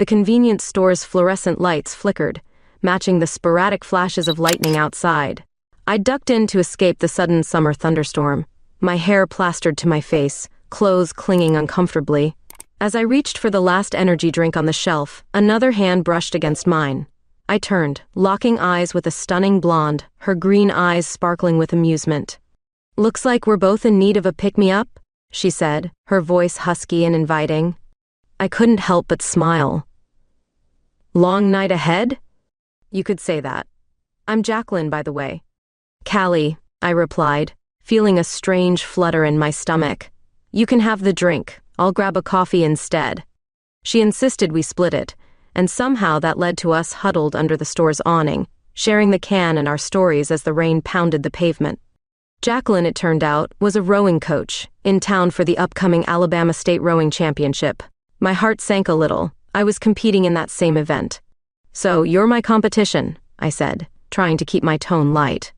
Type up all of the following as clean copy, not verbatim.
The convenience store's fluorescent lights flickered, matching the sporadic flashes of lightning outside. I ducked in to escape the sudden summer thunderstorm, my hair plastered to my face, clothes clinging uncomfortably. As I reached for the last energy drink on the shelf, another hand brushed against mine. I turned, locking eyes with a stunning blonde, her green eyes sparkling with amusement. "Looks like we're both in need of a pick-me-up," she said, her voice husky and inviting. I couldn't help but smile. "Long night ahead?" "You could say that. I'm Jacqueline, by the way." "Callie," I replied, feeling a strange flutter in my stomach. "You can have the drink. I'll grab a coffee instead." She insisted we split it, and somehow that led to us huddled under the store's awning, sharing the can and our stories as the rain pounded the pavement. Jacqueline, it turned out, was a rowing coach, in town for the upcoming Alabama State Rowing Championship. My heart sank a little. I was competing in that same event. "So, you're my competition," I said, trying to keep my tone light.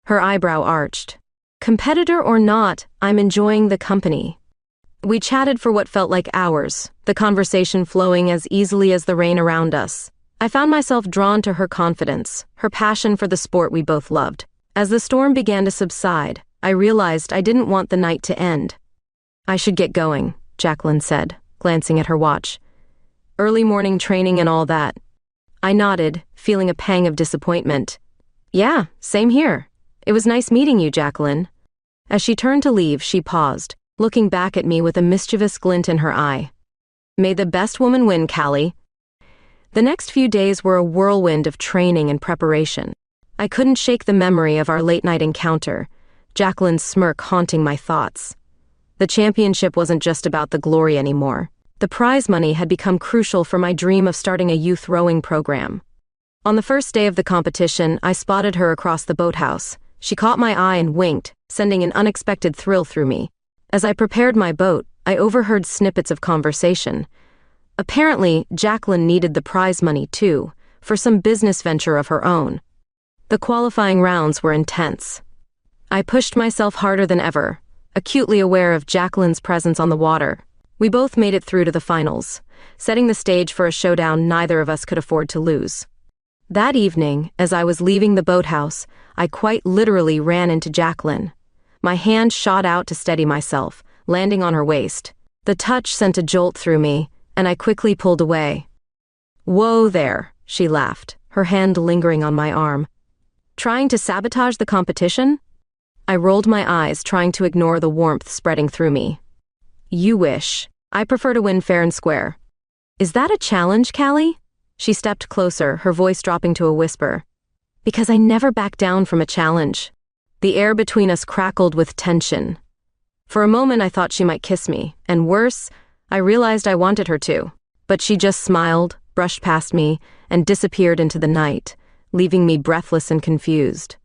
Her eyebrow arched. "Competitor or not, I'm enjoying the company." We chatted for what felt like hours, the conversation flowing as easily as the rain around us. I found myself drawn to her confidence, her passion for the sport we both loved. As the storm began to subside, I realized I didn't want the night to end. "I should get going," Jacqueline said, glancing at her watch. "Early morning training and all that." I nodded, feeling a pang of disappointment. "Yeah, same here. It was nice meeting you, Jacqueline." As she turned to leave, she paused, looking back at me with a mischievous glint in her eye. "May the best woman win, Callie." The next few days were a whirlwind of training and preparation. I couldn't shake the memory of our late-night encounter, Jacqueline's smirk haunting my thoughts. The championship wasn't just about the glory anymore. The prize money had become crucial for my dream of starting a youth rowing program. On the first day of the competition, I spotted her across the boathouse. She caught my eye and winked, sending an unexpected thrill through me. As I prepared my boat, I overheard snippets of conversation. Apparently, Jacqueline needed the prize money too, for some business venture of her own. The qualifying rounds were intense. I pushed myself harder than ever, acutely aware of Jacqueline's presence on the water. We both made it through to the finals, setting the stage for a showdown neither of us could afford to lose. That evening, as I was leaving the boathouse, I quite literally ran into Jacqueline. My hand shot out to steady myself, landing on her waist. The touch sent a jolt through me, and I quickly pulled away. "Whoa there," she laughed, her hand lingering on my arm. "Trying to sabotage the competition?" I rolled my eyes, trying to ignore the warmth spreading through me. "You wish. I prefer to win fair and square." "Is that a challenge, Callie?" She stepped closer, her voice dropping to a whisper. "Because I never back down from a challenge." The air between us crackled with tension. For a moment I thought she might kiss me, and worse, I realized I wanted her to. But she just smiled, brushed past me, and disappeared into the night, leaving me breathless and confused.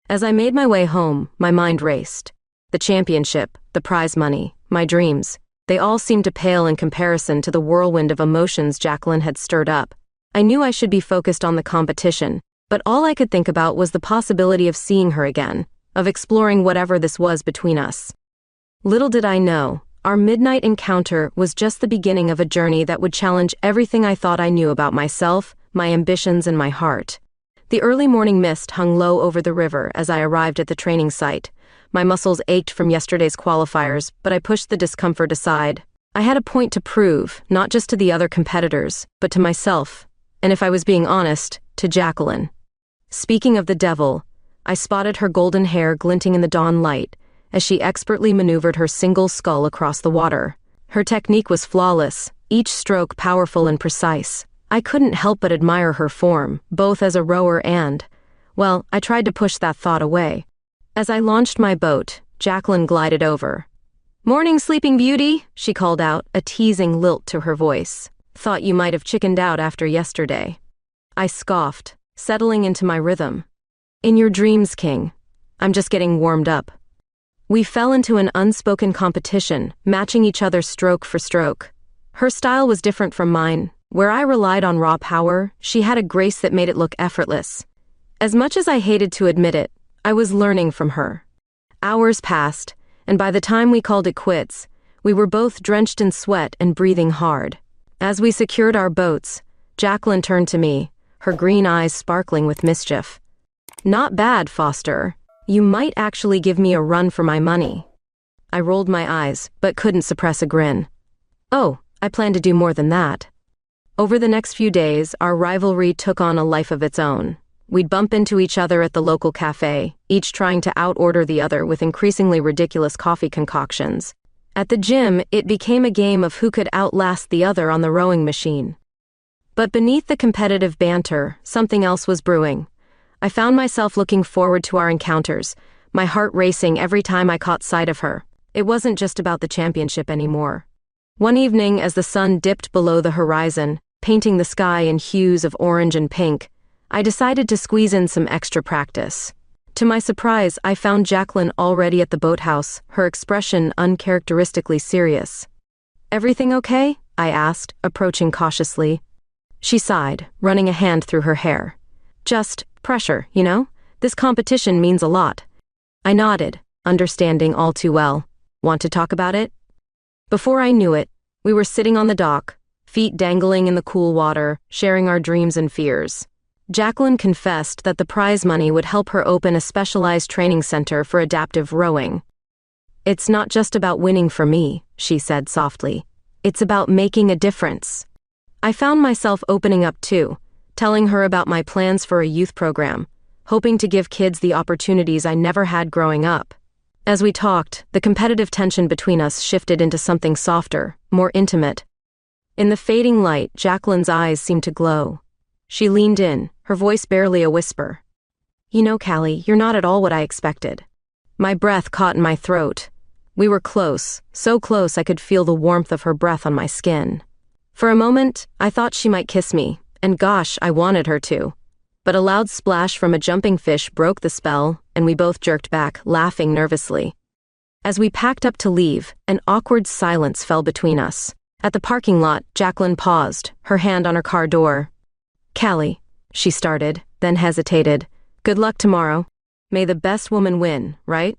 As I made my way home, my mind raced. The championship, the prize money, my dreams, they all seemed to pale in comparison to the whirlwind of emotions Jacqueline had stirred up. I knew I should be focused on the competition, but all I could think about was the possibility of seeing her again, of exploring whatever this was between us. Little did I know, our midnight encounter was just the beginning of a journey that would challenge everything I thought I knew about myself, my ambitions, and my heart. The early morning mist hung low over the river as I arrived at the training site. My muscles ached from yesterday's qualifiers, but I pushed the discomfort aside. I had a point to prove, not just to the other competitors, but to myself, and if I was being honest, to Jacqueline. Speaking of the devil, I spotted her golden hair glinting in the dawn light as she expertly maneuvered her single scull across the water. Her technique was flawless, each stroke powerful and precise. I couldn't help but admire her form, both as a rower and, well, I tried to push that thought away. As I launched my boat, Jacqueline glided over. "Morning, Sleeping Beauty," she called out, a teasing lilt to her voice. "Thought you might have chickened out after yesterday." I scoffed, settling into my rhythm. "In your dreams, King. I'm just getting warmed up." We fell into an unspoken competition, matching each other stroke for stroke. Her style was different from mine. Where I relied on raw power, she had a grace that made it look effortless. As much as I hated to admit it, I was learning from her. Hours passed, and by the time we called it quits, we were both drenched in sweat and breathing hard. As we secured our boats, Jacqueline turned to me, her green eyes sparkling with mischief. "Not bad, Foster. You might actually give me a run for my money." I rolled my eyes, but couldn't suppress a grin. "Oh, I plan to do more than that." Over the next few days, our rivalry took on a life of its own. We'd bump into each other at the local cafe, each trying to outorder the other with increasingly ridiculous coffee concoctions. At the gym, it became a game of who could outlast the other on the rowing machine. But beneath the competitive banter, something else was brewing. I found myself looking forward to our encounters, my heart racing every time I caught sight of her. It wasn't just about the championship anymore. One evening, as the sun dipped below the horizon, painting the sky in hues of orange and pink, I decided to squeeze in some extra practice. To my surprise, I found Jacqueline already at the boathouse, her expression uncharacteristically serious. "Everything okay?" I asked, approaching cautiously. She sighed, running a hand through her hair. "Just pressure, you know? This competition means a lot." I nodded, understanding all too well. "Want to talk about it?" Before I knew it, we were sitting on the dock, feet dangling in the cool water, sharing our dreams and fears. Jacqueline confessed that the prize money would help her open a specialized training center for adaptive rowing. "It's not just about winning for me," she said softly. "It's about making a difference." I found myself opening up too, telling her about my plans for a youth program, hoping to give kids the opportunities I never had growing up. As we talked, the competitive tension between us shifted into something softer, more intimate. In the fading light, Jacqueline's eyes seemed to glow. She leaned in, her voice barely a whisper. "You know, Callie, you're not at all what I expected." My breath caught in my throat. We were close, so close I could feel the warmth of her breath on my skin. For a moment, I thought she might kiss me, and gosh, I wanted her to. But a loud splash from a jumping fish broke the spell, and we both jerked back, laughing nervously. As we packed up to leave, an awkward silence fell between us. At the parking lot, Jacqueline paused, her hand on her car door. "Callie," she started, then hesitated. "Good luck tomorrow. May the best woman win, right?"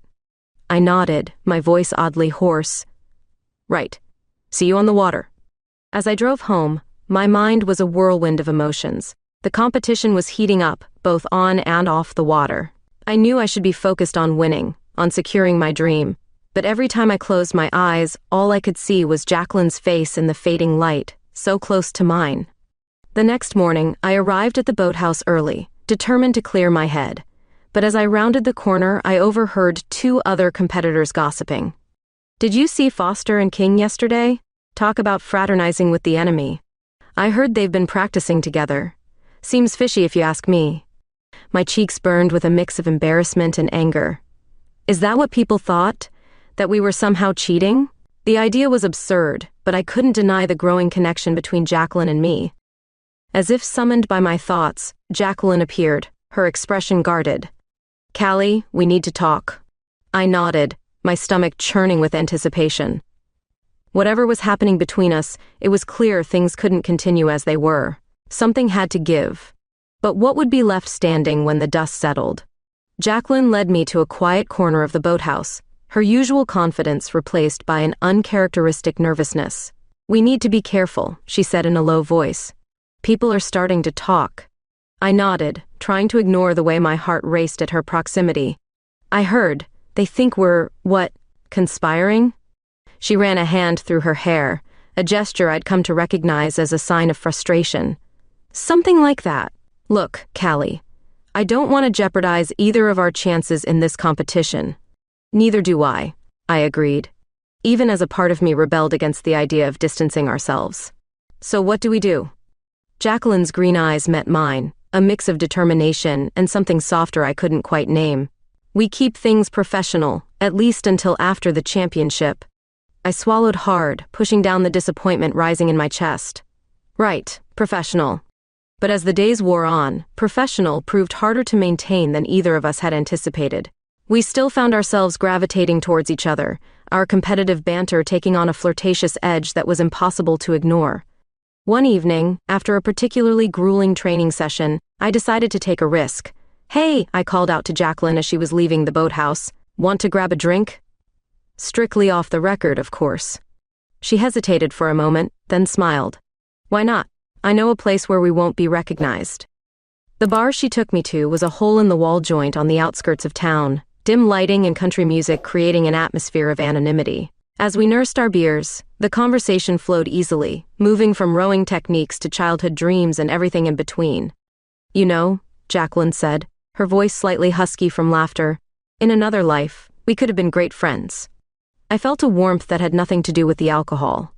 I nodded, my voice oddly hoarse. "Right. See you on the water." As I drove home, my mind was a whirlwind of emotions. The competition was heating up, both on and off the water. I knew I should be focused on winning, on securing my dream. But every time I closed my eyes, all I could see was Jacqueline's face in the fading light, so close to mine. The next morning, I arrived at the boathouse early, determined to clear my head. But as I rounded the corner, I overheard two other competitors gossiping. "Did you see Foster and King yesterday? Talk about fraternizing with the enemy. I heard they've been practicing together. Seems fishy if you ask me." My cheeks burned with a mix of embarrassment and anger. Is that what people thought? That we were somehow cheating? The idea was absurd, but I couldn't deny the growing connection between Jacqueline and me. As if summoned by my thoughts, Jacqueline appeared, her expression guarded. "Callie, we need to talk." I nodded, my stomach churning with anticipation. Whatever was happening between us, it was clear things couldn't continue as they were. Something had to give. But what would be left standing when the dust settled? Jacqueline led me to a quiet corner of the boathouse, her usual confidence replaced by an uncharacteristic nervousness. "We need to be careful," she said in a low voice. "People are starting to talk." I nodded, trying to ignore the way my heart raced at her proximity. "I heard. They think we're, what, conspiring?" She ran a hand through her hair, a gesture I'd come to recognize as a sign of frustration. "Something like that. Look, Callie, I don't want to jeopardize either of our chances in this competition." "Neither do I agreed. Even as a part of me rebelled against the idea of distancing ourselves. "So what do we do?" Jacqueline's green eyes met mine, a mix of determination and something softer I couldn't quite name. "We keep things professional, at least until after the championship." I swallowed hard, pushing down the disappointment rising in my chest. "Right, professional." But as the days wore on, professional proved harder to maintain than either of us had anticipated. We still found ourselves gravitating towards each other, our competitive banter taking on a flirtatious edge that was impossible to ignore. One evening, after a particularly grueling training session, I decided to take a risk. "Hey," I called out to Jacqueline as she was leaving the boathouse. "Want to grab a drink?" Strictly off the record, of course. She hesitated for a moment, then smiled. Why not? I know a place where we won't be recognized. The bar she took me to was a hole-in-the-wall joint on the outskirts of town, dim lighting and country music creating an atmosphere of anonymity. As we nursed our beers, the conversation flowed easily, moving from rowing techniques to childhood dreams and everything in between. You know, Jacqueline said, her voice slightly husky from laughter, in another life, we could have been great friends. I felt a warmth that had nothing to do with the alcohol.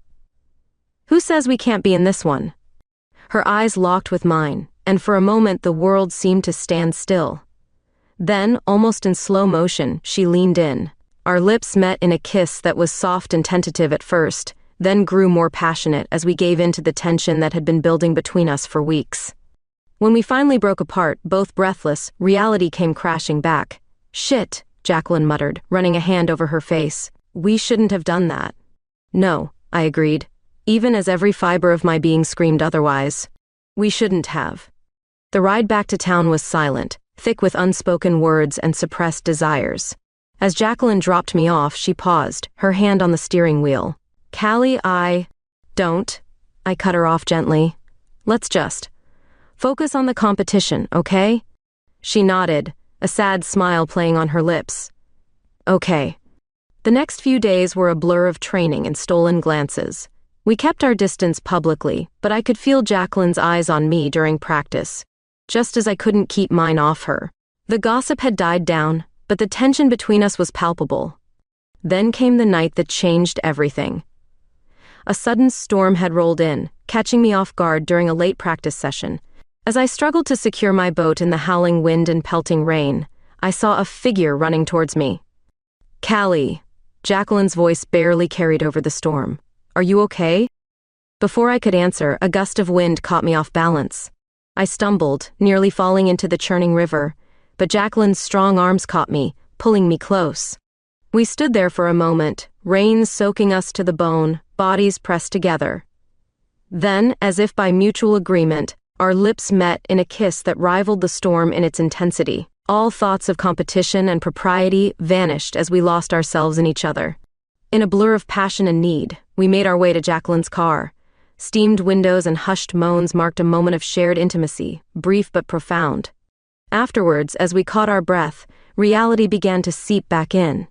Who says we can't be in this one? Her eyes locked with mine, and for a moment the world seemed to stand still. Then, almost in slow motion, she leaned in. Our lips met in a kiss that was soft and tentative at first, then grew more passionate as we gave in to the tension that had been building between us for weeks. When we finally broke apart, both breathless, reality came crashing back. Shit, Jacqueline muttered, running a hand over her face. We shouldn't have done that. No, I agreed, even as every fiber of my being screamed otherwise. We shouldn't have. The ride back to town was silent, thick with unspoken words and suppressed desires. As Jacqueline dropped me off, she paused, her hand on the steering wheel. Callie, Don't. I cut her off gently. Let's just focus on the competition, okay? She nodded, a sad smile playing on her lips. Okay. The next few days were a blur of training and stolen glances. We kept our distance publicly, but I could feel Jacqueline's eyes on me during practice, just as I couldn't keep mine off her. The gossip had died down, but the tension between us was palpable. Then came the night that changed everything. A sudden storm had rolled in, catching me off guard during a late practice session. As I struggled to secure my boat in the howling wind and pelting rain, I saw a figure running towards me. Callie. Jacqueline's voice barely carried over the storm. Are you okay? Before I could answer, a gust of wind caught me off balance. I stumbled, nearly falling into the churning river, but Jacqueline's strong arms caught me, pulling me close. We stood there for a moment, rain soaking us to the bone, bodies pressed together. Then, as if by mutual agreement, our lips met in a kiss that rivaled the storm in its intensity. All thoughts of competition and propriety vanished as we lost ourselves in each other. In a blur of passion and need, we made our way to Jacqueline's car. Steamed windows and hushed moans marked a moment of shared intimacy, brief but profound. Afterwards, as we caught our breath, reality began to seep back in.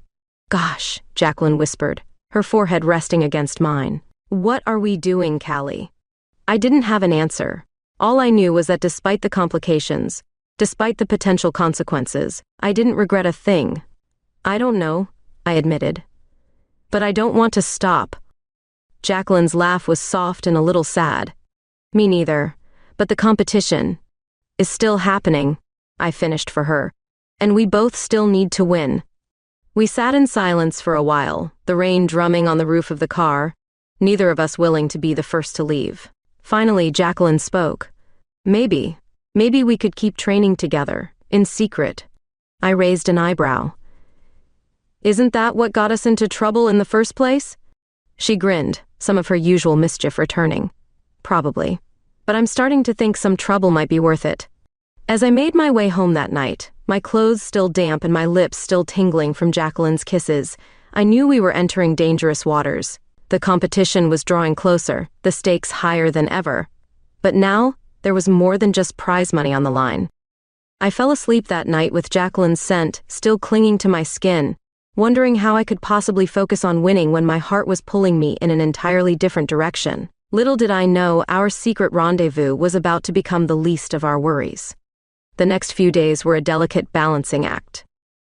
Gosh, Jacqueline whispered, her forehead resting against mine. What are we doing, Callie? I didn't have an answer. All I knew was that despite the complications, despite the potential consequences, I didn't regret a thing. I don't know, I admitted. But I don't want to stop. Jacqueline's laugh was soft and a little sad. Me neither. But the competition is still happening, I finished for her. And we both still need to win. We sat in silence for a while, the rain drumming on the roof of the car, neither of us willing to be the first to leave. Finally, Jacqueline spoke. Maybe we could keep training together, in secret. I raised an eyebrow. Isn't that what got us into trouble in the first place? She grinned, some of her usual mischief returning. Probably. But I'm starting to think some trouble might be worth it. As I made my way home that night, my clothes still damp and my lips still tingling from Jacqueline's kisses, I knew we were entering dangerous waters. The competition was drawing closer, the stakes higher than ever. But now, there was more than just prize money on the line. I fell asleep that night with Jacqueline's scent still clinging to my skin, wondering how I could possibly focus on winning when my heart was pulling me in an entirely different direction. Little did I know our secret rendezvous was about to become the least of our worries. The next few days were a delicate balancing act.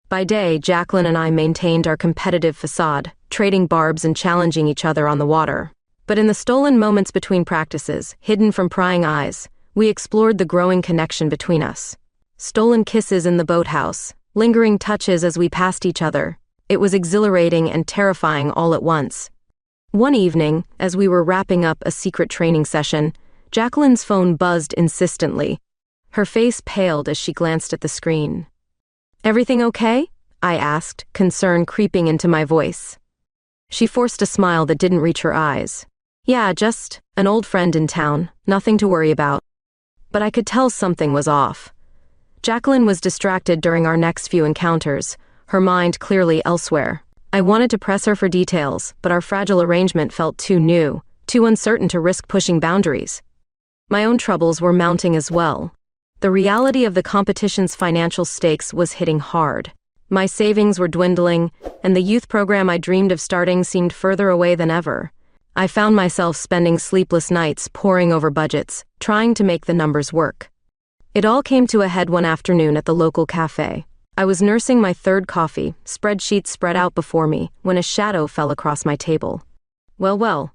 By day, Jacqueline and I maintained our competitive facade, trading barbs and challenging each other on the water. But in the stolen moments between practices, hidden from prying eyes, we explored the growing connection between us. Stolen kisses in the boathouse, lingering touches as we passed each other. It was exhilarating and terrifying all at once. One evening, as we were wrapping up a secret training session, Jacqueline's phone buzzed insistently. Her face paled as she glanced at the screen. Everything okay? I asked, concern creeping into my voice. She forced a smile that didn't reach her eyes. Yeah, just an old friend in town, nothing to worry about. But I could tell something was off. Jacqueline was distracted during our next few encounters, her mind clearly elsewhere. I wanted to press her for details, but our fragile arrangement felt too new, too uncertain to risk pushing boundaries. My own troubles were mounting as well. The reality of the competition's financial stakes was hitting hard. My savings were dwindling, and the youth program I dreamed of starting seemed further away than ever. I found myself spending sleepless nights poring over budgets, trying to make the numbers work. It all came to a head one afternoon at the local cafe. I was nursing my third coffee, spreadsheets spread out before me, when a shadow fell across my table. Well,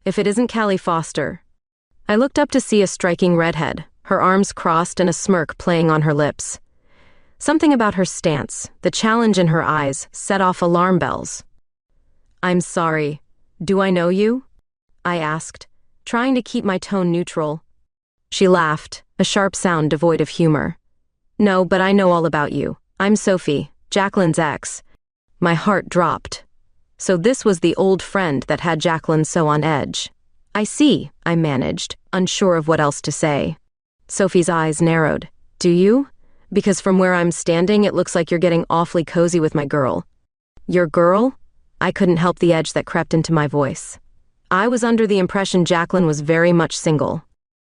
if it isn't Callie Foster. I looked up to see a striking redhead, her arms crossed and a smirk playing on her lips. Something about her stance, the challenge in her eyes, set off alarm bells. "I'm sorry. Do I know you?" I asked, trying to keep my tone neutral. She laughed, a sharp sound devoid of humor. "No, but I know all about you. I'm Sophie, Jacqueline's ex." My heart dropped. So this was the old friend that had Jacqueline so on edge. "I see," I managed, unsure of what else to say. Sophie's eyes narrowed. "Do you? Because from where I'm standing, it looks like you're getting awfully cozy with my girl." "Your girl?" I couldn't help the edge that crept into my voice. I was under the impression Jacqueline was very much single.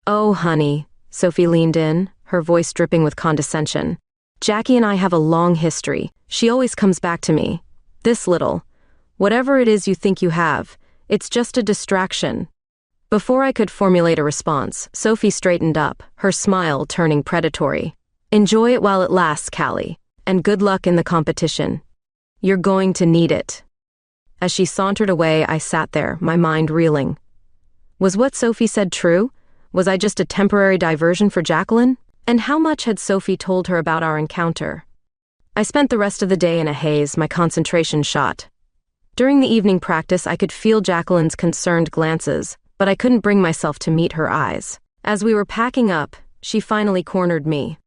"Oh, honey," Sophie leaned in, her voice dripping with condescension. "Jackie and I have a long history. She always comes back to me. This little. Whatever it is you think you have, it's just a distraction." Before I could formulate a response, Sophie straightened up, her smile turning predatory. "Enjoy it while it lasts, Callie, and good luck in the competition. You're going to need it." As she sauntered away, I sat there, my mind reeling. Was what Sophie said true? Was I just a temporary diversion for Jacqueline? And how much had Sophie told her about our encounter? I spent the rest of the day in a haze, my concentration shot. During the evening practice, I could feel Jacqueline's concerned glances, but I couldn't bring myself to meet her eyes. As we were packing up, she finally cornered me.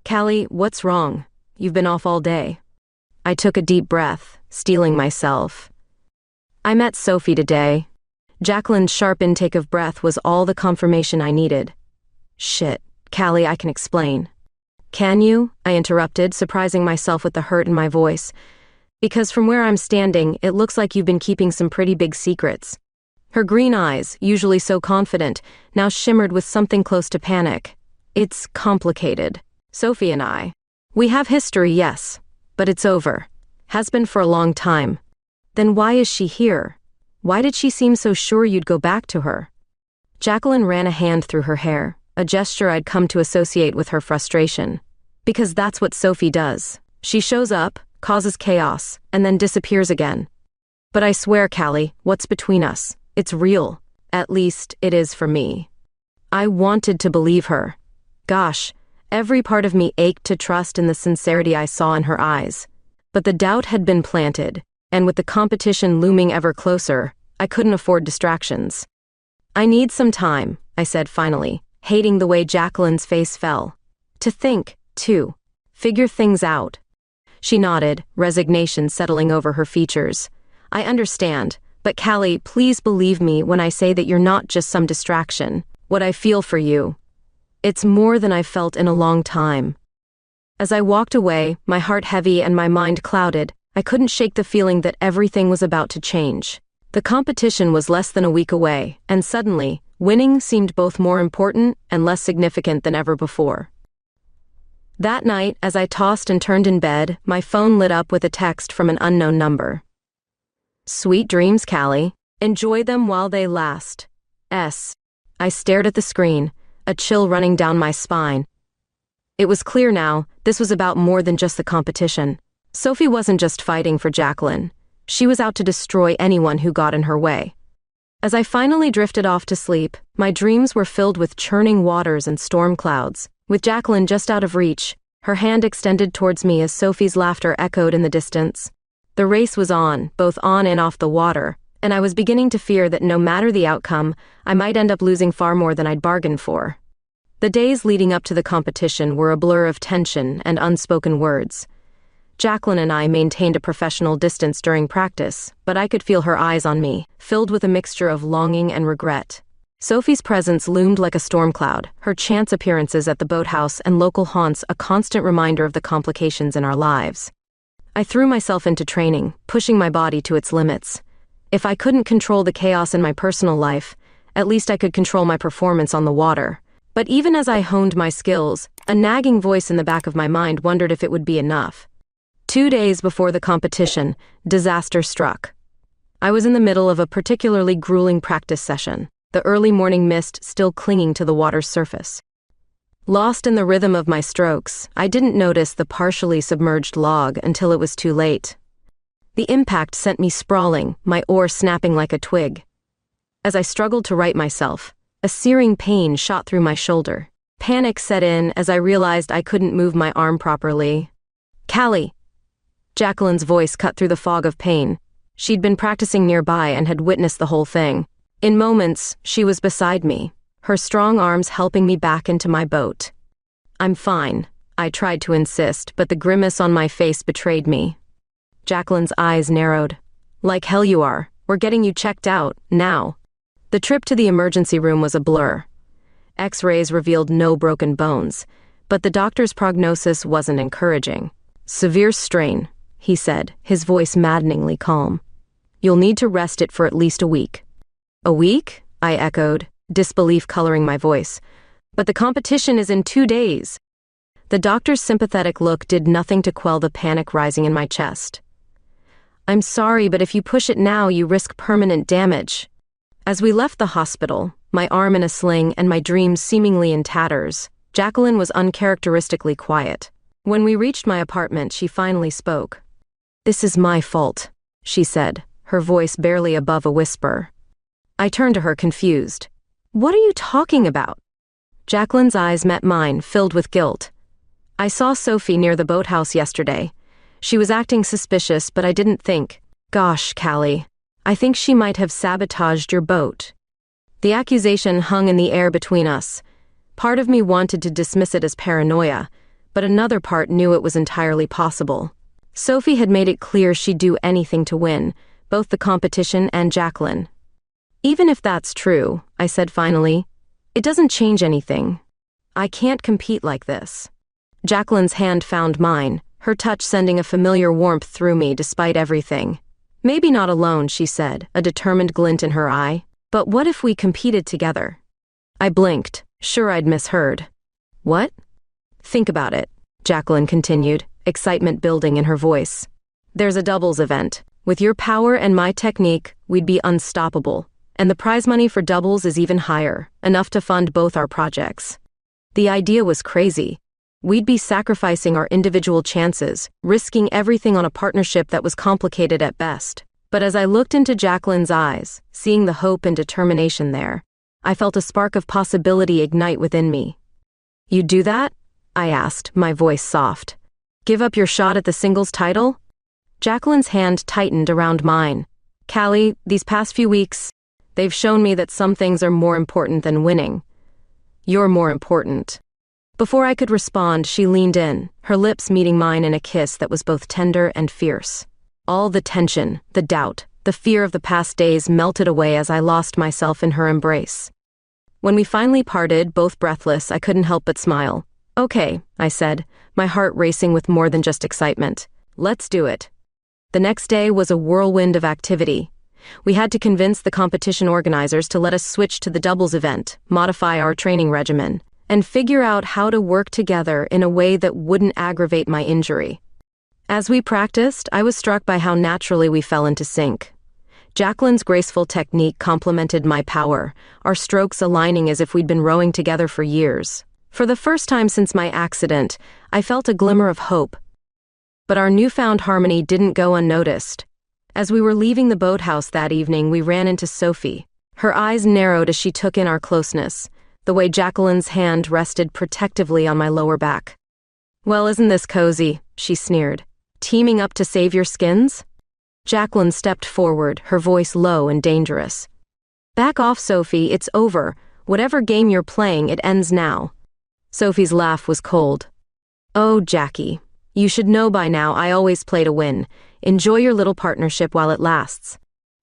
"Callie, what's wrong? You've been off all day." I took a deep breath, steeling myself. "I met Sophie today." Jacqueline's sharp intake of breath was all the confirmation I needed. "Shit, Callie, I can explain." "Can you?" I interrupted, surprising myself with the hurt in my voice. "Because from where I'm standing, it looks like you've been keeping some pretty big secrets." Her green eyes, usually so confident, now shimmered with something close to panic. "It's complicated. Sophie and I. We have history, yes, but it's over. Has been for a long time." "Then why is she here? Why did she seem so sure you'd go back to her?" Jacqueline ran a hand through her hair, a gesture I'd come to associate with her frustration. "Because that's what Sophie does. She shows up, causes chaos, and then disappears again. But I swear, Callie, what's between us? It's real. At least, it is for me." I wanted to believe her. Gosh, every part of me ached to trust in the sincerity I saw in her eyes. But the doubt had been planted, and with the competition looming ever closer, I couldn't afford distractions. "I need some time," I said finally, hating the way Jacqueline's face fell. "To think, too. Figure things out." She nodded, resignation settling over her features. "I understand, but Callie, please believe me when I say that you're not just some distraction. What I feel for you. It's more than I've felt in a long time." As I walked away, my heart heavy and my mind clouded, I couldn't shake the feeling that everything was about to change. The competition was less than a week away, and suddenly, winning seemed both more important and less significant than ever before. That night, as I tossed and turned in bed, my phone lit up with a text from an unknown number. "Sweet dreams, Callie. Enjoy them while they last. S." I stared at the screen, a chill running down my spine. It was clear now, this was about more than just the competition. Sophie wasn't just fighting for Jacqueline. She was out to destroy anyone who got in her way. As I finally drifted off to sleep, my dreams were filled with churning waters and storm clouds, with Jacqueline just out of reach, her hand extended towards me as Sophie's laughter echoed in the distance. The race was on, both on and off the water, and I was beginning to fear that no matter the outcome, I might end up losing far more than I'd bargained for. The days leading up to the competition were a blur of tension and unspoken words. Jacqueline and I maintained a professional distance during practice, but I could feel her eyes on me, filled with a mixture of longing and regret. Sophie's presence loomed like a storm cloud, her chance appearances at the boathouse and local haunts a constant reminder of the complications in our lives. I threw myself into training, pushing my body to its limits. If I couldn't control the chaos in my personal life, At least I could control my performance on the water. But even as I honed my skills, a nagging voice in the back of my mind wondered if it would be enough. 2 days before the competition, disaster struck. I was in the middle of a particularly grueling practice session, the early morning mist still clinging to the water's surface. Lost in the rhythm of my strokes, I didn't notice the partially submerged log until it was too late. The impact sent me sprawling, my oar snapping like a twig. As I struggled to right myself, a searing pain shot through my shoulder. Panic set in as I realized I couldn't move my arm properly. "Callie!" Jacqueline's voice cut through the fog of pain. She'd been practicing nearby and had witnessed the whole thing. In moments, she was beside me, her strong arms helping me back into my boat. "I'm fine," I tried to insist, but the grimace on my face betrayed me. Jacqueline's eyes narrowed. "Like hell you are. We're getting you checked out, now." The trip to the emergency room was a blur. X-rays revealed no broken bones, but the doctor's prognosis wasn't encouraging. "Severe strain," he said, his voice maddeningly calm. "You'll need to rest it for at least a week." "A week?" I echoed, disbelief coloring my voice. "But the competition is in 2 days." The doctor's sympathetic look did nothing to quell the panic rising in my chest. "I'm sorry, but if you push it now, you risk permanent damage." As we left the hospital, my arm in a sling and my dreams seemingly in tatters, Jacqueline was uncharacteristically quiet. When we reached my apartment, she finally spoke. "This is my fault," she said, her voice barely above a whisper. I turned to her confused. "What are you talking about?" Jacqueline's eyes met mine, filled with guilt. "I saw Sophie near the boathouse yesterday. She was acting suspicious, but I didn't think. Gosh, Callie, I think she might have sabotaged your boat." The accusation hung in the air between us. Part of me wanted to dismiss it as paranoia, but another part knew it was entirely possible. Sophie had made it clear she'd do anything to win, both the competition and Jacqueline. "Even if that's true," I said finally, "it doesn't change anything. I can't compete like this." Jacqueline's hand found mine, her touch sending a familiar warmth through me despite everything. "Maybe not alone," she said, a determined glint in her eye. "But what if we competed together?" I blinked, sure I'd misheard. "What?" "Think about it," Jacqueline continued, excitement building in her voice. "There's a doubles event. With your power and my technique, we'd be unstoppable. And the prize money for doubles is even higher, enough to fund both our projects." The idea was crazy. We'd be sacrificing our individual chances, risking everything on a partnership that was complicated at best. But as I looked into Jacqueline's eyes, seeing the hope and determination there, I felt a spark of possibility ignite within me. "You'd do that?" I asked, my voice soft. "Give up your shot at the singles title?" Jacqueline's hand tightened around mine. "Callie, these past few weeks, they've shown me that some things are more important than winning. You're more important." Before I could respond, she leaned in, her lips meeting mine in a kiss that was both tender and fierce. All the tension, the doubt, the fear of the past days melted away as I lost myself in her embrace. When we finally parted, both breathless, I couldn't help but smile. "Okay," I said, my heart racing with more than just excitement. "Let's do it." The next day was a whirlwind of activity. We had to convince the competition organizers to let us switch to the doubles event, modify our training regimen, and figure out how to work together in a way that wouldn't aggravate my injury. As we practiced, I was struck by how naturally we fell into sync. Jacqueline's graceful technique complemented my power, our strokes aligning as if we'd been rowing together for years. For the first time since my accident, I felt a glimmer of hope. But our newfound harmony didn't go unnoticed. As we were leaving the boathouse that evening, we ran into Sophie. Her eyes narrowed as she took in our closeness, the way Jacqueline's hand rested protectively on my lower back. "Well, isn't this cozy?" she sneered. "Teaming up to save your skins?" Jacqueline stepped forward, her voice low and dangerous. "Back off, Sophie, it's over. Whatever game you're playing, it ends now." Sophie's laugh was cold. "Oh, Jackie, you should know by now I always play to win. Enjoy your little partnership while it lasts."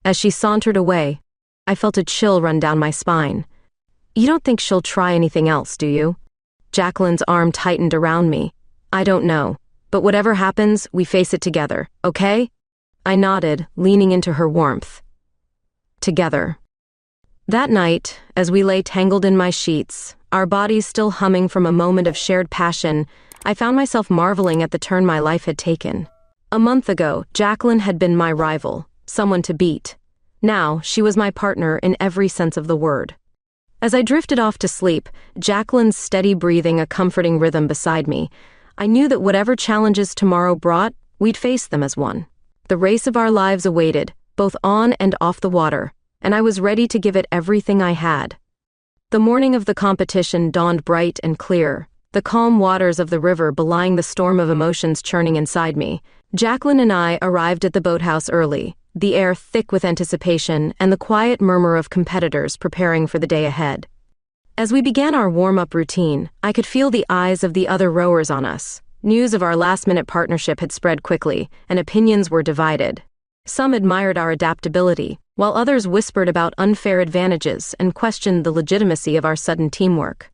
As she sauntered away, I felt a chill run down my spine. "You don't think she'll try anything else, do you?" Jacqueline's arm tightened around me. "I don't know. But whatever happens, we face it together, okay?" I nodded, leaning into her warmth. "Together." That night, as we lay tangled in my sheets, our bodies still humming from a moment of shared passion, I found myself marveling at the turn my life had taken. A month ago, Jacqueline had been my rival, someone to beat. Now, she was my partner in every sense of the word. As I drifted off to sleep, Jacqueline's steady breathing a comforting rhythm beside me, I knew that whatever challenges tomorrow brought, we'd face them as one. The race of our lives awaited, both on and off the water, and I was ready to give it everything I had. The morning of the competition dawned bright and clear, the calm waters of the river belying the storm of emotions churning inside me. Jacqueline and I arrived at the boathouse early, the air thick with anticipation and the quiet murmur of competitors preparing for the day ahead. As we began our warm-up routine, I could feel the eyes of the other rowers on us. News of our last-minute partnership had spread quickly, and opinions were divided. Some admired our adaptability, while others whispered about unfair advantages and questioned the legitimacy of our sudden teamwork.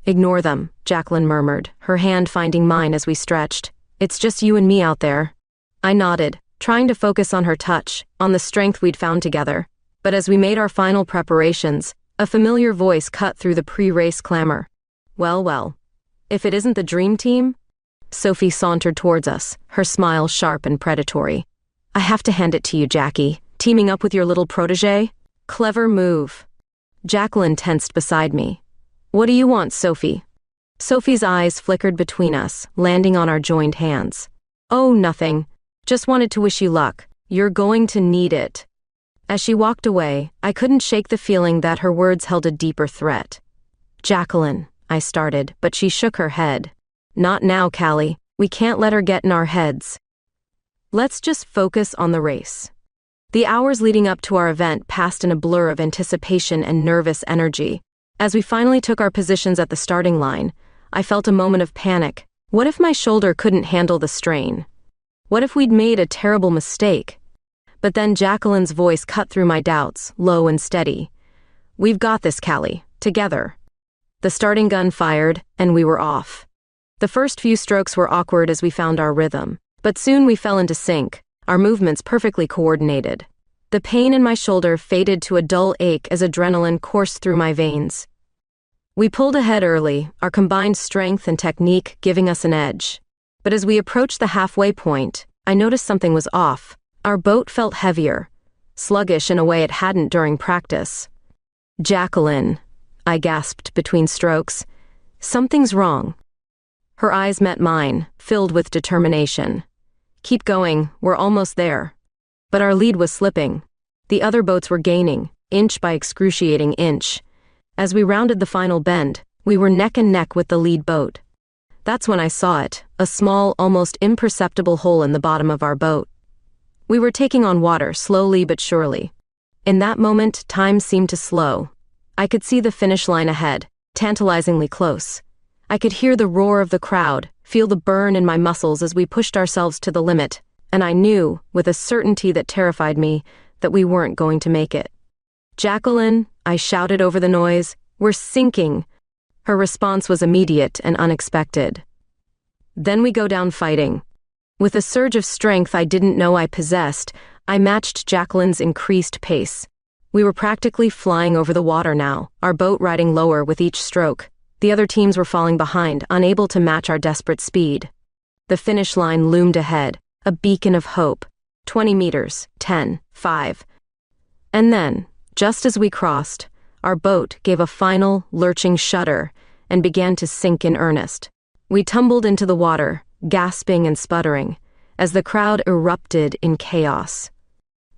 "Ignore them," Jacqueline murmured, her hand finding mine as we stretched. "It's just you and me out there." I nodded, trying to focus on her touch, on the strength we'd found together. But as we made our final preparations, a familiar voice cut through the pre-race clamor. Well, if it isn't the dream team?" Sophie sauntered towards us, her smile sharp and predatory. "I have to hand it to you, Jackie. Teaming up with your little protégé? Clever move." Jacqueline tensed beside me. "What do you want, Sophie?" Sophie's eyes flickered between us, landing on our joined hands. "Oh, nothing. Just wanted to wish you luck. You're going to need it." As she walked away, I couldn't shake the feeling that her words held a deeper threat. "Jacqueline," I started, but she shook her head. "Not now, Callie. We can't let her get in our heads. Let's just focus on the race." The hours leading up to our event passed in a blur of anticipation and nervous energy. As we finally took our positions at the starting line, I felt a moment of panic. What if my shoulder couldn't handle the strain? What if we'd made a terrible mistake? But then Jacqueline's voice cut through my doubts, low and steady. "We've got this, Callie. Together." The starting gun fired, and we were off. The first few strokes were awkward as we found our rhythm, but soon we fell into sync, our movements perfectly coordinated. The pain in my shoulder faded to a dull ache as adrenaline coursed through my veins. We pulled ahead early, our combined strength and technique giving us an edge. But as we approached the halfway point, I noticed something was off. Our boat felt heavier, sluggish in a way it hadn't during practice. "Jacqueline," I gasped between strokes. "Something's wrong." Her eyes met mine, filled with determination. "Keep going, we're almost there." But our lead was slipping. The other boats were gaining, inch by excruciating inch. As we rounded the final bend, we were neck and neck with the lead boat. That's when I saw it, a small, almost imperceptible hole in the bottom of our boat. We were taking on water, slowly but surely. In that moment, time seemed to slow. I could see the finish line ahead, tantalizingly close. I could hear the roar of the crowd, feel the burn in my muscles as we pushed ourselves to the limit, and I knew, with a certainty that terrified me, that we weren't going to make it. "Jacqueline," I shouted over the noise, "we're sinking." Her response was immediate and unexpected. Then we go down fighting. With a surge of strength I didn't know I possessed, I matched Jacqueline's increased pace. We were practically flying over the water now, our boat riding lower with each stroke. The other teams were falling behind, unable to match our desperate speed. The finish line loomed ahead, a beacon of hope. 20 meters, 10, 5. And then, just as we crossed, our boat gave a final, lurching shudder and began to sink in earnest. We tumbled into the water, gasping and sputtering, as the crowd erupted in chaos.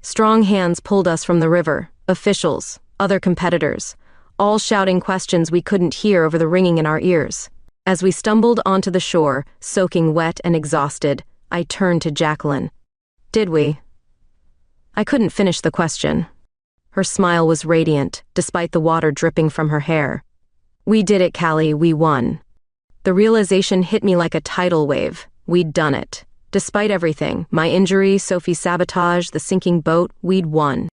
Strong hands pulled us from the river, officials, other competitors, all shouting questions we couldn't hear over the ringing in our ears. As we stumbled onto the shore, soaking wet and exhausted, I turned to Jacqueline. "Did we?" I couldn't finish the question. Her smile was radiant, despite the water dripping from her hair. "We did it, Callie, we won." The realization hit me like a tidal wave. We'd done it. Despite everything, my injury, Sophie's sabotage, the sinking boat, we'd won.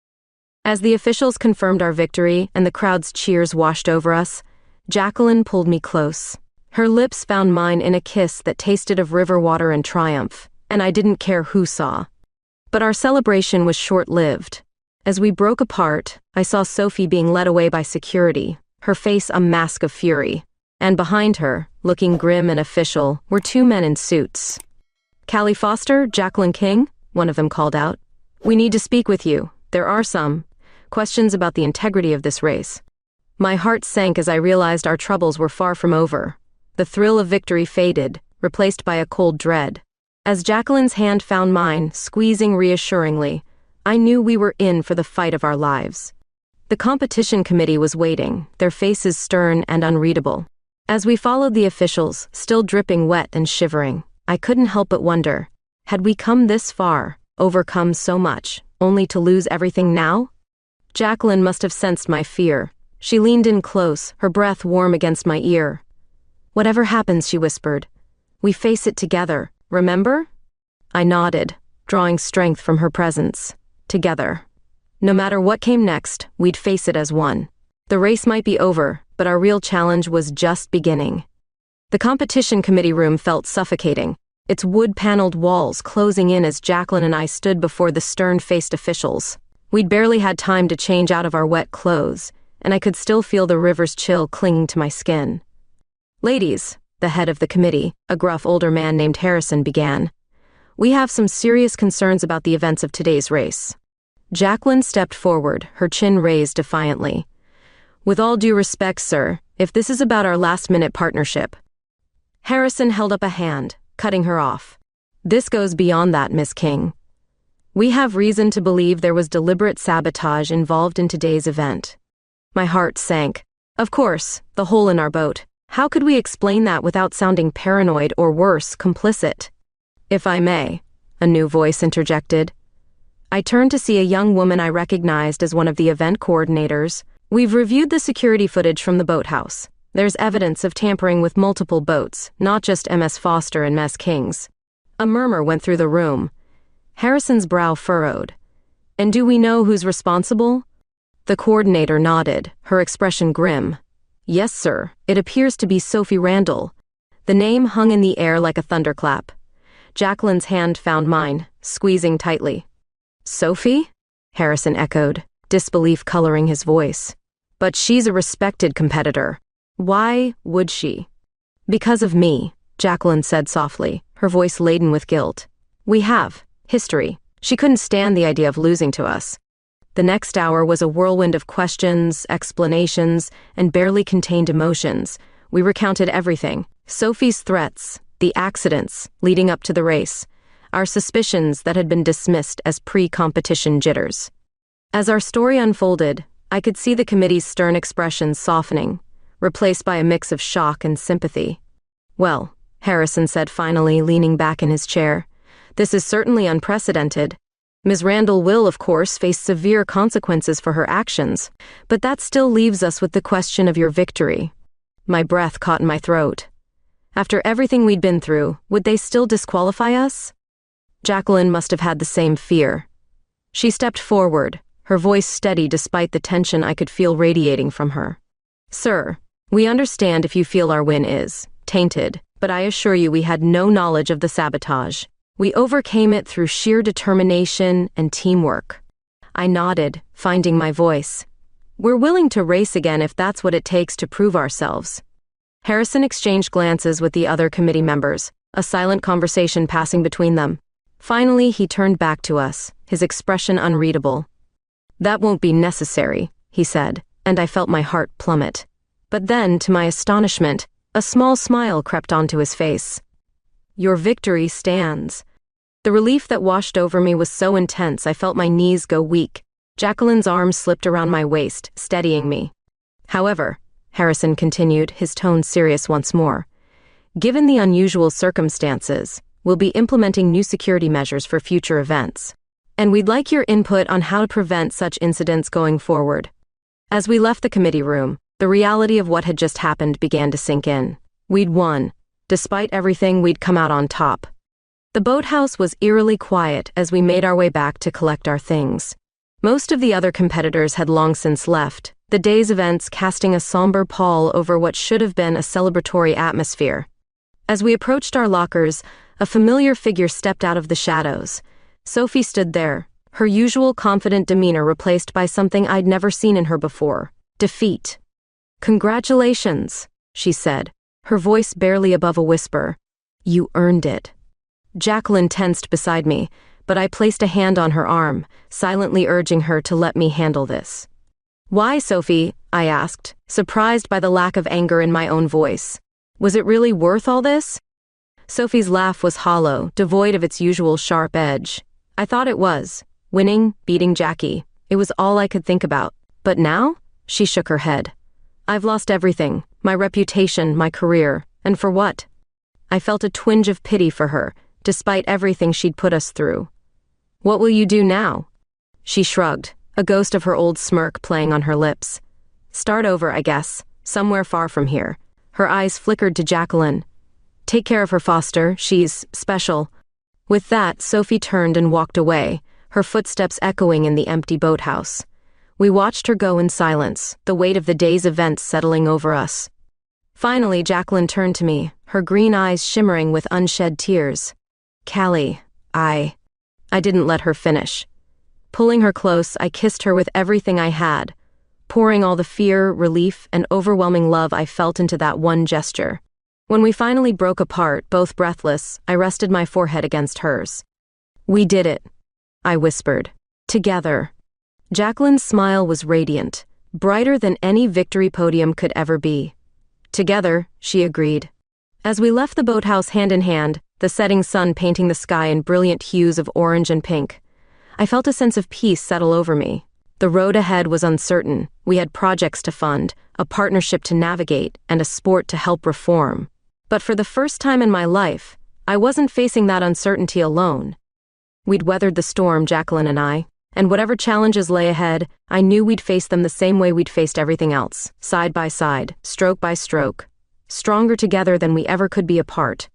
As the officials confirmed our victory and the crowd's cheers washed over us, Jacqueline pulled me close. Her lips found mine in a kiss that tasted of river water and triumph, and I didn't care who saw. But our celebration was short-lived. As we broke apart, I saw Sophie being led away by security, her face a mask of fury. And behind her, looking grim and official, were two men in suits. "Callie Foster, Jacqueline King," one of them called out. "We need to speak with you. There are some questions about the integrity of this race." My heart sank as I realized our troubles were far from over. The thrill of victory faded, replaced by a cold dread. As Jacqueline's hand found mine, squeezing reassuringly, I knew we were in for the fight of our lives. The competition committee was waiting, their faces stern and unreadable. As we followed the officials, still dripping wet and shivering, I couldn't help but wonder, had we come this far, overcome so much, only to lose everything now? Jacqueline must have sensed my fear. She leaned in close, her breath warm against my ear. "Whatever happens," she whispered, "we face it together, remember?" I nodded, drawing strength from her presence. Together. No matter what came next, we'd face it as one. The race might be over, but our real challenge was just beginning. The competition committee room felt suffocating, its wood-paneled walls closing in as Jacqueline and I stood before the stern-faced officials. We'd barely had time to change out of our wet clothes, and I could still feel the river's chill clinging to my skin. "Ladies," the head of the committee, a gruff older man named Harrison, began, "we have some serious concerns about the events of today's race." Jacqueline stepped forward, her chin raised defiantly. "With all due respect, sir, if this is about our last-minute partnership." Harrison held up a hand, cutting her off. "This goes beyond that, Miss King. We have reason to believe there was deliberate sabotage involved in today's event." My heart sank. Of course, the hole in our boat. How could we explain that without sounding paranoid or worse, complicit? "If I may," a new voice interjected. I turned to see a young woman I recognized as one of the event coordinators. "We've reviewed the security footage from the boathouse. There's evidence of tampering with multiple boats, not just MS Foster and Miss King's." A murmur went through the room. Harrison's brow furrowed. "And do we know who's responsible?" The coordinator nodded, her expression grim. "Yes, sir, it appears to be Sophie Randall." The name hung in the air like a thunderclap. Jacqueline's hand found mine, squeezing tightly. "Sophie?" Harrison echoed, disbelief coloring his voice. "But she's a respected competitor. Why would she?" "Because of me," Jacqueline said softly, her voice laden with guilt. "We have history. She couldn't stand the idea of losing to us." The next hour was a whirlwind of questions, explanations, and barely contained emotions. We recounted everything. Sophie's threats, the accidents leading up to the race, our suspicions that had been dismissed as pre-competition jitters. As our story unfolded, I could see the committee's stern expressions softening, replaced by a mix of shock and sympathy. "Well," Harrison said finally, leaning back in his chair, "this is certainly unprecedented. Ms. Randall will, of course, face severe consequences for her actions, but that still leaves us with the question of your victory." My breath caught in my throat. After everything we'd been through, would they still disqualify us? Jacqueline must have had the same fear. She stepped forward, her voice steady despite the tension I could feel radiating from her. "Sir, we understand if you feel our win is tainted, but I assure you we had no knowledge of the sabotage. We overcame it through sheer determination and teamwork." I nodded, finding my voice. "We're willing to race again if that's what it takes to prove ourselves." Harrison exchanged glances with the other committee members, a silent conversation passing between them. Finally, he turned back to us, his expression unreadable. "That won't be necessary," he said, and I felt my heart plummet. But then, to my astonishment, a small smile crept onto his face. "Your victory stands." The relief that washed over me was so intense I felt my knees go weak. Jacqueline's arms slipped around my waist, steadying me. "However," Harrison continued, his tone serious once more, "given the unusual circumstances, we'll be implementing new security measures for future events. And we'd like your input on how to prevent such incidents going forward." As we left the committee room, the reality of what had just happened began to sink in. We'd won. Despite everything, we'd come out on top. The boathouse was eerily quiet as we made our way back to collect our things. Most of the other competitors had long since left, the day's events casting a somber pall over what should have been a celebratory atmosphere. As we approached our lockers, a familiar figure stepped out of the shadows. Sophie stood there, her usual confident demeanor replaced by something I'd never seen in her before: defeat. "Congratulations," she said, her voice barely above a whisper. "You earned it." Jacqueline tensed beside me, but I placed a hand on her arm, silently urging her to let me handle this. "Why, Sophie?" I asked, surprised by the lack of anger in my own voice. "Was it really worth all this?" Sophie's laugh was hollow, devoid of its usual sharp edge. "I thought it was. Winning, beating Jackie. It was all I could think about. But now?" She shook her head. "I've lost everything, my reputation, my career. And for what?" I felt a twinge of pity for her, despite everything she'd put us through. "What will you do now?" She shrugged, a ghost of her old smirk playing on her lips. "Start over, I guess, somewhere far from here." Her eyes flickered to Jacqueline. "Take care of her, Foster. She's special." With that, Sophie turned and walked away, her footsteps echoing in the empty boathouse. We watched her go in silence, the weight of the day's events settling over us. Finally, Jacqueline turned to me, her green eyes shimmering with unshed tears. "Callie, I didn't let her finish. Pulling her close, I kissed her with everything I had, pouring all the fear, relief, and overwhelming love I felt into that one gesture. When we finally broke apart, both breathless, I rested my forehead against hers. "We did it," I whispered. "Together." Jacqueline's smile was radiant, brighter than any victory podium could ever be. "Together," she agreed. As we left the boathouse hand in hand, the setting sun painting the sky in brilliant hues of orange and pink, I felt a sense of peace settle over me. The road ahead was uncertain. We had projects to fund, a partnership to navigate, and a sport to help reform. But for the first time in my life, I wasn't facing that uncertainty alone. We'd weathered the storm, Jacqueline and I, and whatever challenges lay ahead, I knew we'd face them the same way we'd faced everything else, side by side, stroke by stroke, stronger together than we ever could be apart.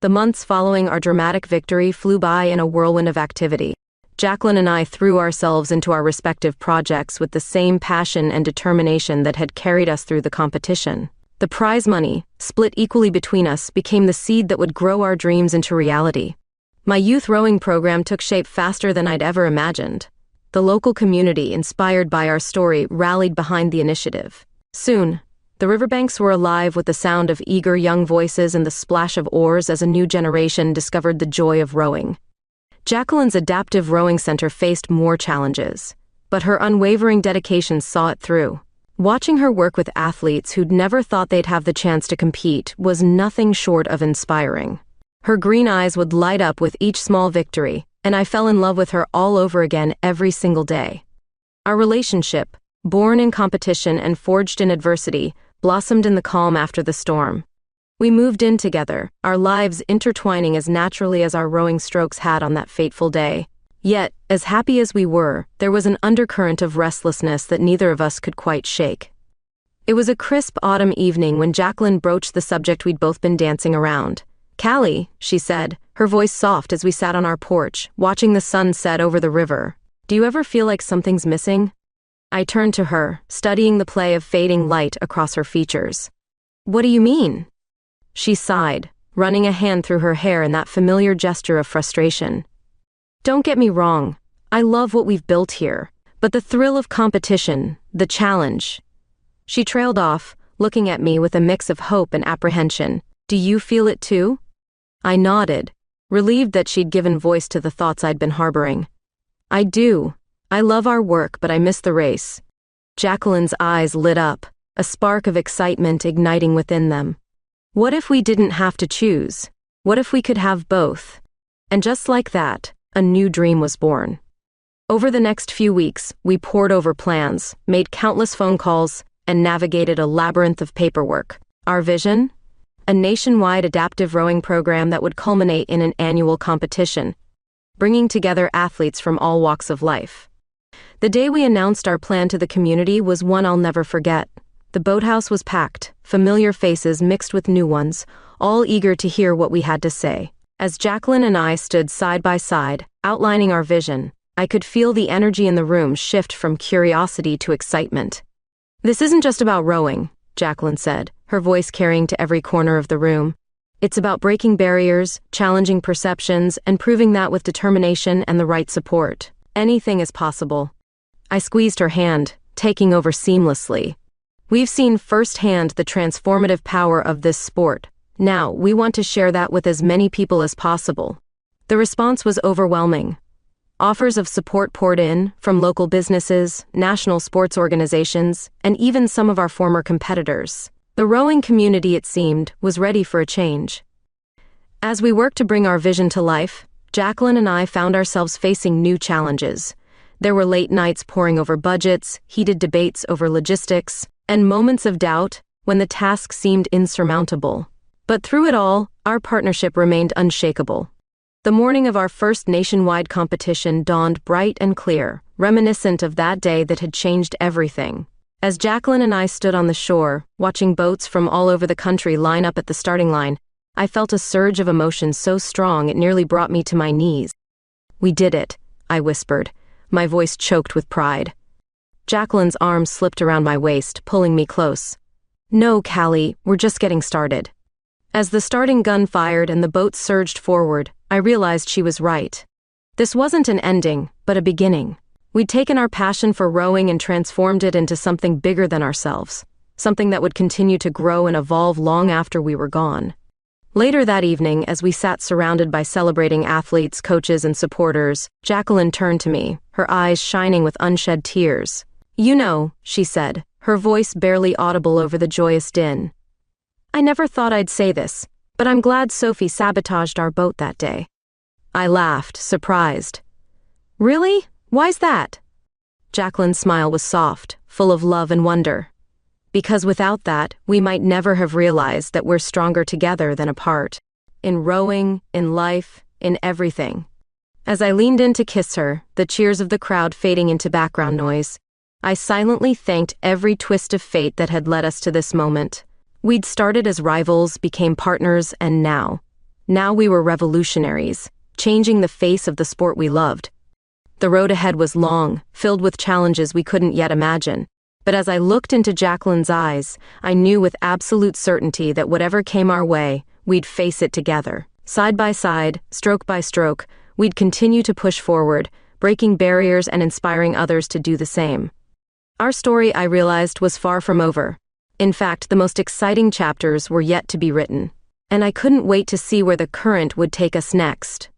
The months following our dramatic victory flew by in a whirlwind of activity. Jacqueline and I threw ourselves into our respective projects with the same passion and determination that had carried us through the competition. The prize money, split equally between us, became the seed that would grow our dreams into reality. My youth rowing program took shape faster than I'd ever imagined. The local community, inspired by our story, rallied behind the initiative. Soon, the riverbanks were alive with the sound of eager young voices and the splash of oars as a new generation discovered the joy of rowing. Jacqueline's adaptive rowing center faced more challenges, but her unwavering dedication saw it through. Watching her work with athletes who'd never thought they'd have the chance to compete was nothing short of inspiring. Her green eyes would light up with each small victory, and I fell in love with her all over again every single day. Our relationship, born in competition and forged in adversity, blossomed in the calm after the storm. We moved in together, our lives intertwining as naturally as our rowing strokes had on that fateful day. Yet, as happy as we were, there was an undercurrent of restlessness that neither of us could quite shake. It was a crisp autumn evening when Jacqueline broached the subject we'd both been dancing around. "Callie," she said, her voice soft as we sat on our porch, watching the sun set over the river. "Do you ever feel like something's missing?" I turned to her, studying the play of fading light across her features. "What do you mean?" She sighed, running a hand through her hair in that familiar gesture of frustration. "Don't get me wrong, I love what we've built here, but the thrill of competition, the challenge." She trailed off, looking at me with a mix of hope and apprehension. "Do you feel it too?" I nodded, relieved that she'd given voice to the thoughts I'd been harboring. "I do. I love our work, but I miss the race." Jacqueline's eyes lit up, a spark of excitement igniting within them. What if we didn't have to choose? What if we could have both? And just like that, a new dream was born. Over the next few weeks, we pored over plans, made countless phone calls, and navigated a labyrinth of paperwork. Our vision? A nationwide adaptive rowing program that would culminate in an annual competition, bringing together athletes from all walks of life. The day we announced our plan to the community was one I'll never forget. The boathouse was packed, familiar faces mixed with new ones, all eager to hear what we had to say. As Jacqueline and I stood side by side, outlining our vision, I could feel the energy in the room shift from curiosity to excitement. "This isn't just about rowing," Jacqueline said, her voice carrying to every corner of the room. "It's about breaking barriers, challenging perceptions, and proving that with determination and the right support, Anything is possible. I squeezed her hand, taking over seamlessly. We've seen firsthand the transformative power of this sport. Now, we want to share that with as many people as possible. The response was overwhelming. Offers of support poured in from local businesses, national sports organizations, and even some of our former competitors. The rowing community, it seemed, was ready for a change. As we worked to bring our vision to life, Jacqueline and I found ourselves facing new challenges. There were late nights poring over budgets, heated debates over logistics, and moments of doubt when the task seemed insurmountable. But through it all, our partnership remained unshakable. The morning of our first nationwide competition dawned bright and clear, reminiscent of that day that had changed everything. As Jacqueline and I stood on the shore, watching boats from all over the country line up at the starting line, I felt a surge of emotion so strong it nearly brought me to my knees. "We did it," I whispered, my voice choked with pride. Jacqueline's arm slipped around my waist, pulling me close. "No, Callie, we're just getting started." As the starting gun fired and the boat surged forward, I realized she was right. This wasn't an ending, but a beginning. We'd taken our passion for rowing and transformed it into something bigger than ourselves, something that would continue to grow and evolve long after we were gone. Later that evening, as we sat surrounded by celebrating athletes, coaches, and supporters, Jacqueline turned to me, her eyes shining with unshed tears. "You know," she said, her voice barely audible over the joyous din. "I never thought I'd say this, but I'm glad Sophie sabotaged our boat that day." I laughed, surprised. "Really? Why's that?" Jacqueline's smile was soft, full of love and wonder. "Because without that, we might never have realized that we're stronger together than apart. In rowing, in life, in everything." As I leaned in to kiss her, the cheers of the crowd fading into background noise, I silently thanked every twist of fate that had led us to this moment. We'd started as rivals, became partners, and now we were revolutionaries, changing the face of the sport we loved. The road ahead was long, filled with challenges we couldn't yet imagine. But as I looked into Jacqueline's eyes, I knew with absolute certainty that whatever came our way, we'd face it together. Side by side, stroke by stroke, we'd continue to push forward, breaking barriers and inspiring others to do the same. Our story, I realized, was far from over. In fact, the most exciting chapters were yet to be written. And I couldn't wait to see where the current would take us next.